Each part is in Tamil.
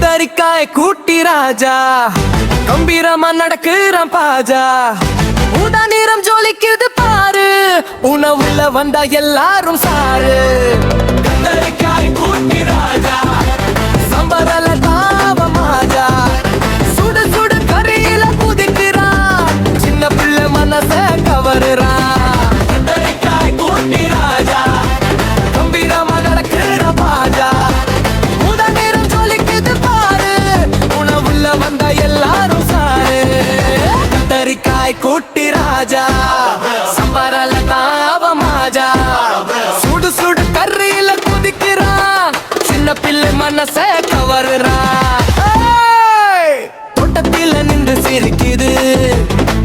கத்தரிக்காய் கூட்டி ராஜா கம்பீரமா நடக்குறான் பாஜா ஊதா நிறம் ஜொலிக்குது பாரு உணவுல வந்தா எல்லாரும் சாரு கத்தரிக்காய் கூட்டி ராஜா சம்பரல தாவ மாஜா சுடு சுடு கரையில குதிக்கிறான் சின்ன பிள்ளை மனச கவருறான் கத்தரிக்காய் கூட்டி ராஜா கம்பீரமா நடக்குற பாஜா ஊதா நிறம் ஜொலிக்குது பாரு உணவுல வந்தா எல்லாரும் சாரு கத்தரிக்காய் கூட்டி ராஜா சம்பரல தாவ மாஜா சுடு சுடு கரையில குதிக்கிறான் சின்ன பிள்ளை மனச கவருறான் தோட்டத்தில நின்று சிரிக்குது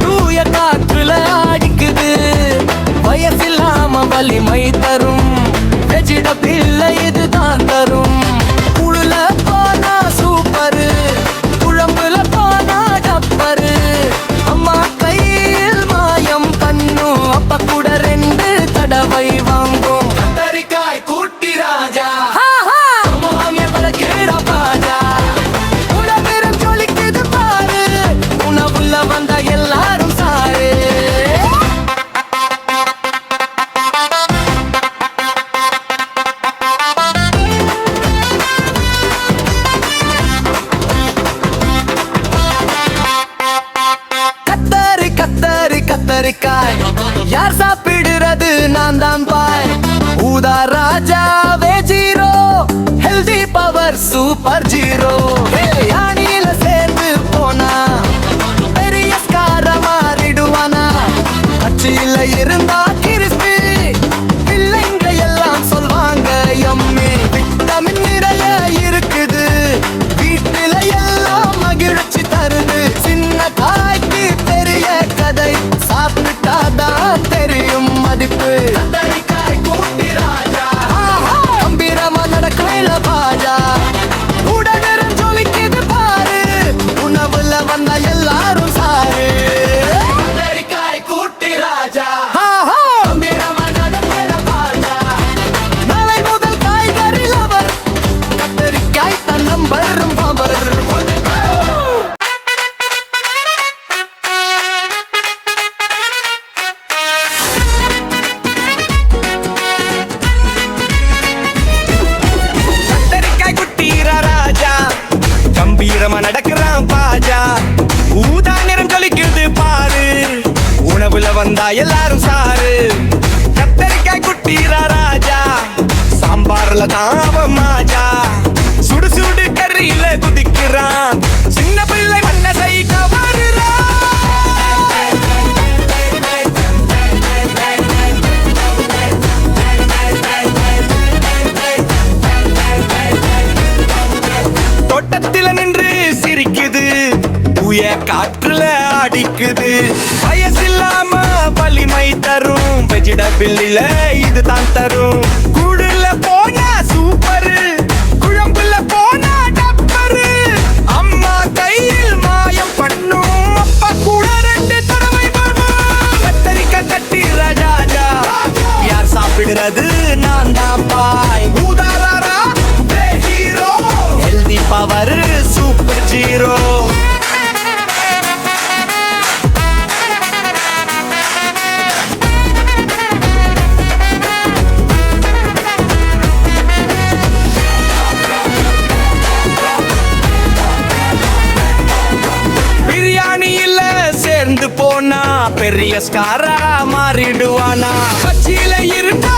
தூய காற்றுல அடிக்குது வயசில்லாம வலிமை தரும் வெஜிடபிள் இதுதான் தரும் குழுல போனா சூப்பரு குழம்புல போனா டப்பரு அம்மா கையில் மாயம் பண்ணும் அப்ப கூட 2 தடவை வாங்கும் கத்தரிக்காய் கூட்டி ராஜா வந்த எல்லாரும் சாரு கத்தரி கத்தரி கத்தரிக்காய் யார் சாப்பிடுறது நான் தான் பாய் ஊதா ராஜா zero healthy power super zero யானில சேர்ந்து போனா கட்சியில இருந்தா கிறிஸ்பி பிள்ளைங்க எல்லாம் சொல்வாங்க எம்மி விட்டமின் நிறைய இருக்குது வீட்டில எல்லாம் மகிழ்ச்சி தருது சின்ன காய்க்கு பெரிய கதை சாப்பிட்டாதான் தெரியும் மதிப்பு கத்தரிக்காய் கூட்டி ராஜா கம்பீரமா நடக்கையில பாஜா உடனே ஜொலிக்குது பாரு உணவுல வந்த எல்லாரும் சாரு கம்பீரமா நடக்கிறான் பாஜா ஊதா நிறம் ஜொலிக்குது பாரு உணவுல வந்தா எல்லாரும் சாரு கத்தரிக்காய் குட்டீரா ராஜா சாம்பார்ல தாவ மாஜா சுடு சுடு கறியில குதிக்கிறான் சின்ன பிள்ளை மனசை கவருறான் தோட்டத்தில நின்று சிரிக்குது தூய காற்றுல அடிக்குது வயசில்லாம வலிமை தரும் வெஜிடபிள் இதுதான் தரும் குடுல போனா சூப்பரு குழம்புல போனா டப்பரு அம்மா கையில் மாயம் பண்ணும் அப்பா கூட 2 தடவை வரும் கத்தரிக்காய் கட்டி ராஜா யார் சாப்பிடுறது நான் தான் பாய் ஊதாரா hero healthy power super zero பிரியாணியில சேர்ந்து போனா பெரிய ஸ்டாரா மாறிடுவானா கட்சியில இருந்தா